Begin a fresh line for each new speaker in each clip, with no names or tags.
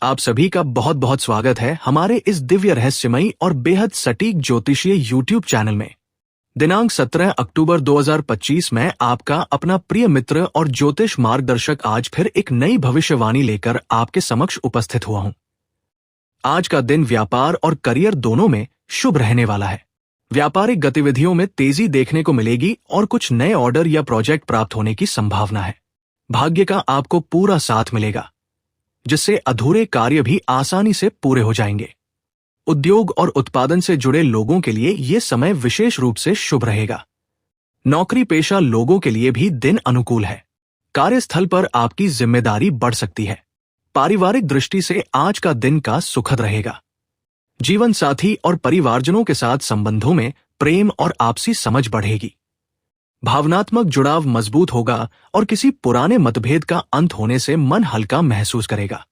आप सभी का बहुत बहुत स्वागत है हमारे इस दिव्य रहस्यमयी और बेहद सटीक ज्योतिषीय यूट्यूब चैनल में। दिनांक 17 अक्टूबर 2025 में आपका अपना प्रिय मित्र और ज्योतिष मार्गदर्शक आज फिर एक नई भविष्यवाणी लेकर आपके समक्ष उपस्थित हुआ हूं। आज का दिन व्यापार और करियर दोनों में शुभ रहने वाला है। व्यापारिक गतिविधियों में तेजी देखने को मिलेगी और कुछ नए ऑर्डर या प्रोजेक्ट प्राप्त होने की संभावना है। भाग्य का आपको पूरा साथ मिलेगा, जिससे अधूरे कार्य भी आसानी से पूरे हो जाएंगे। उद्योग और उत्पादन से जुड़े लोगों के लिए ये समय विशेष रूप से शुभ रहेगा। नौकरी पेशा लोगों के लिए भी दिन अनुकूल है। कार्यस्थल पर आपकी जिम्मेदारी बढ़ सकती है। पारिवारिक दृष्टि से आज का दिन का सुखद रहेगा। जीवन साथी और परिवारजनों के साथ संबंधों में प्रेम और आपसी समझ बढ़ेगी। भावनात्मक जुड़ाव मजबूत होगा और किसी पुराने मतभेद का अंत होने से मन हल्का महसूस करेगा।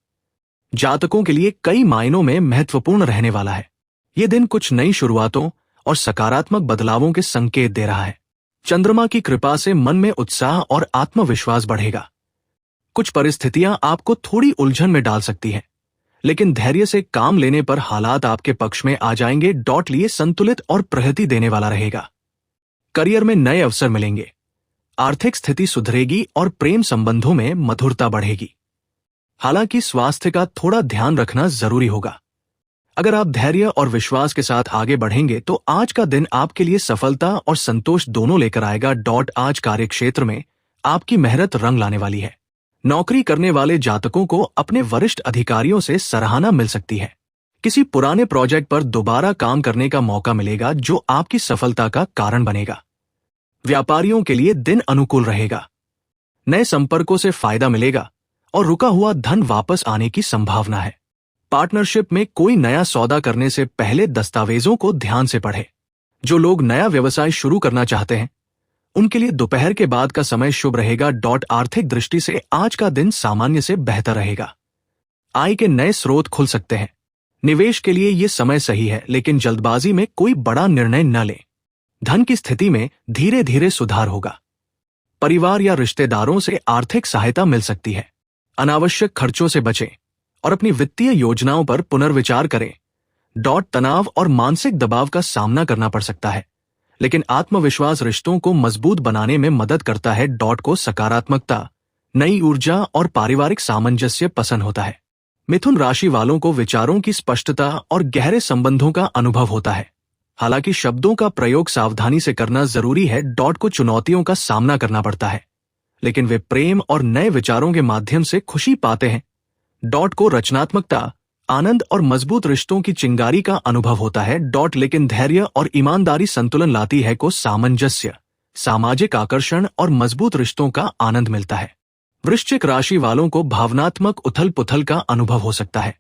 जातकों के लिए कई मायनों में महत्वपूर्ण रहने वाला है। ये दिन कुछ नई शुरुआतों और सकारात्मक बदलावों के संकेत दे रहा है। चंद्रमा की कृपा से मन में उत्साह और आत्मविश्वास बढ़ेगा। कुछ परिस्थितियां आपको थोड़ी उलझन में डाल सकती हैं, लेकिन धैर्य से काम लेने पर हालात आपके पक्ष में आ जाएंगे। लिए संतुलित और प्रगति देने वाला रहेगा। करियर में नए अवसर मिलेंगे। आर्थिक स्थिति सुधरेगी और प्रेम संबंधों में मधुरता बढ़ेगी। हालांकि स्वास्थ्य का थोड़ा ध्यान रखना जरूरी होगा। अगर आप धैर्य और विश्वास के साथ आगे बढ़ेंगे तो आज का दिन आपके लिए सफलता और संतोष दोनों लेकर आएगा। आज कार्यक्षेत्र में आपकी मेहनत रंग लाने वाली है। नौकरी करने वाले जातकों को अपने वरिष्ठ अधिकारियों से सराहना मिल सकती है। किसी पुराने प्रोजेक्ट पर दोबारा काम करने का मौका मिलेगा, जो आपकी सफलता का कारण बनेगा। व्यापारियों के लिए दिन अनुकूल रहेगा। नए संपर्कों से फायदा मिलेगा और रुका हुआ धन वापस आने की संभावना है। पार्टनरशिप में कोई नया सौदा करने से पहले दस्तावेजों को ध्यान से पढ़ें। जो लोग नया व्यवसाय शुरू करना चाहते हैं, उनके लिए दोपहर के बाद का समय शुभ रहेगा। आर्थिक दृष्टि से आज का दिन सामान्य से बेहतर रहेगा। आय के नए स्रोत खुल सकते हैं। निवेश के लिए ये समय सही है, लेकिन जल्दबाजी में कोई बड़ा निर्णय न लें। धन की स्थिति में धीरे धीरे सुधार होगा। परिवार या रिश्तेदारों से आर्थिक सहायता मिल सकती है। अनावश्यक खर्चों से बचें और अपनी वित्तीय योजनाओं पर पुनर्विचार करें। तनाव और मानसिक दबाव का सामना करना पड़ सकता है, लेकिन आत्मविश्वास रिश्तों को मजबूत बनाने में मदद करता है। को सकारात्मकता, नई ऊर्जा और पारिवारिक सामंजस्य पसंद होता है। मिथुन राशि वालों को विचारों की स्पष्टता और गहरे संबंधों का अनुभव होता है। हालांकि शब्दों का प्रयोग सावधानी से करना जरूरी है। को चुनौतियों का सामना करना पड़ता है, लेकिन वे प्रेम और नए विचारों के माध्यम से खुशी पाते हैं। को रचनात्मकता, आनंद और मजबूत रिश्तों की चिंगारी का अनुभव होता है। लेकिन धैर्य और ईमानदारी संतुलन लाती है। को सामंजस्य, सामाजिक आकर्षण और मजबूत रिश्तों का आनंद मिलता है। वृश्चिक राशि वालों को भावनात्मक उथल पुथल का अनुभव हो सकता है,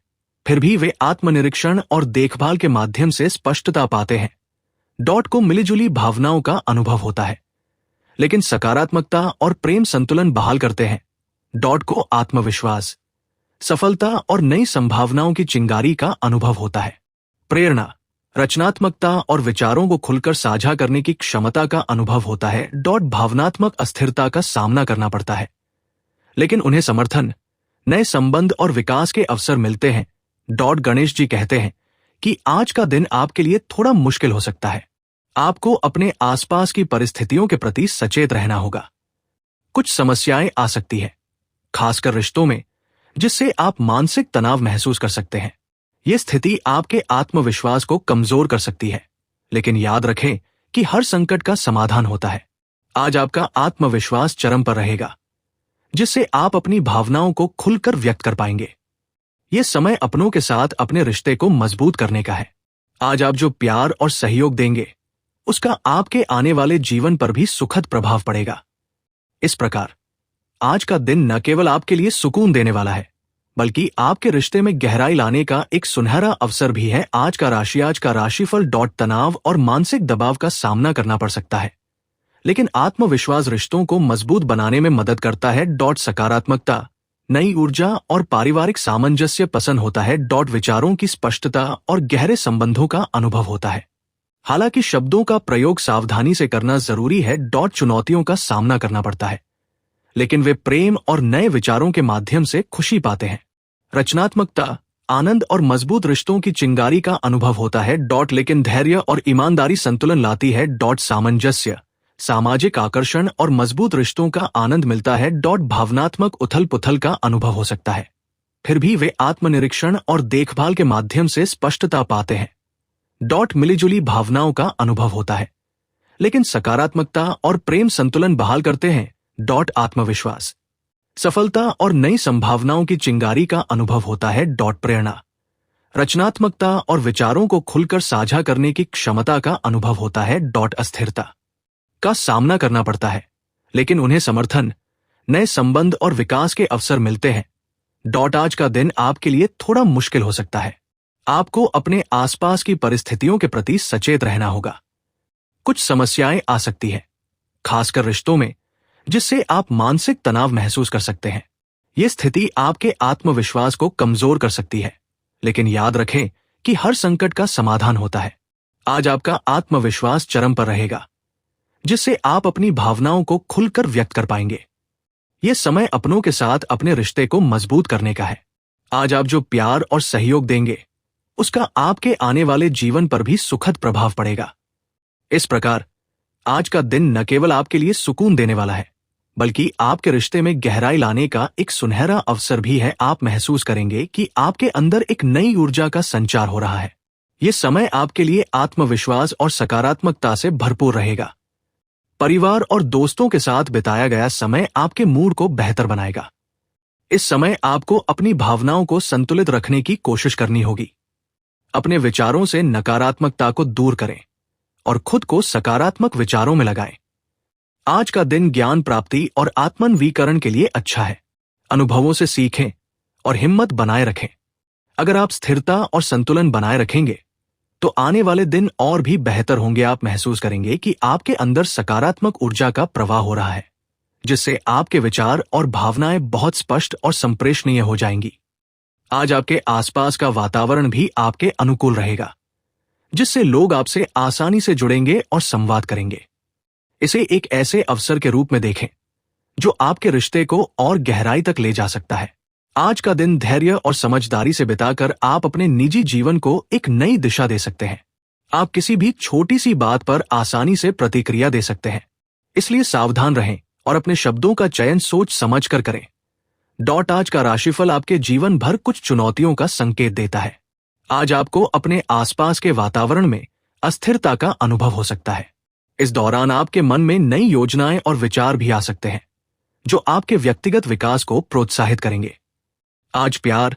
फिर भी वे आत्मनिरीक्षण और देखभाल के माध्यम से स्पष्टता पाते हैं। को मिलीजुली भावनाओं का अनुभव होता है, लेकिन सकारात्मकता और प्रेम संतुलन बहाल करते हैं। को आत्मविश्वास, सफलता और नई संभावनाओं की चिंगारी का अनुभव होता है। प्रेरणा, रचनात्मकता और विचारों को खुलकर साझा करने की क्षमता का अनुभव होता है। भावनात्मक अस्थिरता का सामना करना पड़ता है, लेकिन उन्हें समर्थन, नए संबंध और विकास के अवसर मिलते हैं। गणेश जी कहते हैं कि आज का दिन आपके लिए थोड़ा मुश्किल हो सकता है। आपको अपने आसपास की परिस्थितियों के प्रति सचेत रहना होगा। कुछ समस्याएं आ सकती है, खासकर रिश्तों में, जिससे आप मानसिक तनाव महसूस कर सकते हैं। ये स्थिति आपके आत्मविश्वास को कमजोर कर सकती है, लेकिन याद रखें कि हर संकट का समाधान होता है। आज आपका आत्मविश्वास चरम पर रहेगा, जिससे आप अपनी भावनाओं को खुलकर व्यक्त कर पाएंगे। यह समय अपनों के साथ अपने रिश्ते को मजबूत करने का है। आज आप जो प्यार और सहयोग देंगे, उसका आपके आने वाले जीवन पर भी सुखद प्रभाव पड़ेगा। इस प्रकार आज का दिन न केवल आपके लिए सुकून देने वाला है, बल्कि आपके रिश्ते में गहराई लाने का एक सुनहरा अवसर भी है। आज का राशिफल। तनाव और मानसिक दबाव का सामना करना पड़ सकता है, लेकिन आत्मविश्वास रिश्तों को मजबूत बनाने में मदद करता है। सकारात्मकता, नई ऊर्जा और पारिवारिक सामंजस्य पसंद होता है। विचारों की स्पष्टता और गहरे संबंधों का अनुभव होता है। हालांकि शब्दों का प्रयोग सावधानी से करना जरूरी है। चुनौतियों का सामना करना पड़ता है, लेकिन वे प्रेम और नए विचारों के माध्यम से खुशी पाते हैं। रचनात्मकता, आनंद और मजबूत रिश्तों की चिंगारी का अनुभव होता है। लेकिन धैर्य और ईमानदारी संतुलन लाती है। सामंजस्य, सामाजिक आकर्षण और मजबूत रिश्तों का आनंद मिलता है। भावनात्मक उथल पुथल का अनुभव हो सकता है, फिर भी वे आत्मनिरीक्षण और देखभाल के माध्यम से स्पष्टता पाते हैं। मिलीजुली भावनाओं का अनुभव होता है, लेकिन सकारात्मकता और प्रेम संतुलन बहाल करते हैं। आत्मविश्वास, सफलता और नई संभावनाओं की चिंगारी का अनुभव होता है। प्रेरणा, रचनात्मकता और विचारों को खुलकर साझा करने की क्षमता का अनुभव होता है। अस्थिरता का सामना करना पड़ता है, लेकिन उन्हें समर्थन, नए संबंध और विकास के अवसर मिलते हैं। आज का दिन आपके लिए थोड़ा मुश्किल हो सकता है। आपको अपने आसपास की परिस्थितियों के प्रति सचेत रहना होगा। कुछ समस्याएं आ सकती हैं, खासकर रिश्तों में, जिससे आप मानसिक तनाव महसूस कर सकते हैं। ये स्थिति आपके आत्मविश्वास को कमजोर कर सकती है, लेकिन याद रखें कि हर संकट का समाधान होता है। आज आपका आत्मविश्वास चरम पर रहेगा, जिससे आप अपनी भावनाओं को खुलकर व्यक्त कर पाएंगे। यह समय अपनों के साथ अपने रिश्ते को मजबूत करने का है। आज आप जो प्यार और सहयोग देंगे, उसका आपके आने वाले जीवन पर भी सुखद प्रभाव पड़ेगा। इस प्रकार आज का दिन न केवल आपके लिए सुकून देने वाला है, बल्कि आपके रिश्ते में गहराई लाने का एक सुनहरा अवसर भी है। आप महसूस करेंगे कि आपके अंदर एक नई ऊर्जा का संचार हो रहा है। यह समय आपके लिए आत्मविश्वास और सकारात्मकता से भरपूर रहेगा। परिवार और दोस्तों के साथ बिताया गया समय आपके मूड को बेहतर बनाएगा। इस समय आपको अपनी भावनाओं को संतुलित रखने की कोशिश करनी होगी। अपने विचारों से नकारात्मकता को दूर करें और खुद को सकारात्मक विचारों में लगाएं। आज का दिन ज्ञान प्राप्ति और आत्मन्वीकरण के लिए अच्छा है। अनुभवों से सीखें और हिम्मत बनाए रखें। अगर आप स्थिरता और संतुलन बनाए रखेंगे, तो आने वाले दिन और भी बेहतर होंगे। आप महसूस करेंगे कि आपके अंदर सकारात्मक ऊर्जा का प्रवाह हो रहा है, जिससे आपके विचार और भावनाएं बहुत स्पष्ट और संप्रेषणीय हो जाएंगी। आज आपके आसपास का वातावरण भी आपके अनुकूल रहेगा, जिससे लोग आपसे आसानी से जुड़ेंगे और संवाद करेंगे। इसे एक ऐसे अवसर के रूप में देखें जो आपके रिश्ते को और गहराई तक ले जा सकता है। आज का दिन धैर्य और समझदारी से बिताकर आप अपने निजी जीवन को एक नई दिशा दे सकते हैं। आप किसी भी छोटी सी बात पर आसानी से प्रतिक्रिया दे सकते हैं, इसलिए सावधान रहें और अपने शब्दों का चयन सोच समझ कर करें। आज का राशिफल आपके जीवन भर कुछ चुनौतियों का संकेत देता है। आज आपको अपने आसपास के वातावरण में अस्थिरता का अनुभव हो सकता है। इस दौरान आपके मन में नई योजनाएं और विचार भी आ सकते हैं, जो आपके व्यक्तिगत विकास को प्रोत्साहित करेंगे। आज प्यार,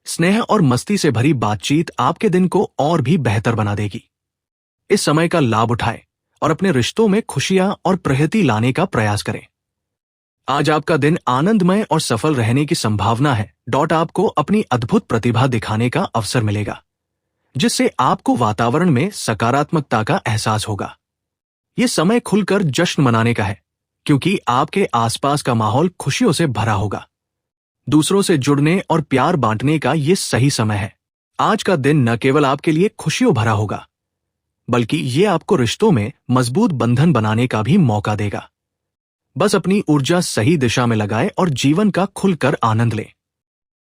स्नेह और मस्ती से भरी बातचीत आपके दिन को और भी बेहतर बना देगी। इस समय का लाभ उठाएं और अपने रिश्तों में खुशियां और प्रगति लाने का प्रयास करें। आज आपका दिन आनंदमय और सफल रहने की संभावना है। आपको अपनी अद्भुत प्रतिभा दिखाने का अवसर मिलेगा, जिससे आपको वातावरण में सकारात्मकता का एहसास होगा। यह समय खुलकर जश्न मनाने का है, क्योंकि आपके आसपास का माहौल खुशियों से भरा होगा। दूसरों से जुड़ने और प्यार बांटने का यह सही समय है। आज का दिन न केवल आपके लिए खुशियों भरा होगा, बल्कि यह आपको रिश्तों में मजबूत बंधन बनाने का भी मौका देगा। बस अपनी ऊर्जा सही दिशा में लगाएं और जीवन का खुलकर आनंद लें।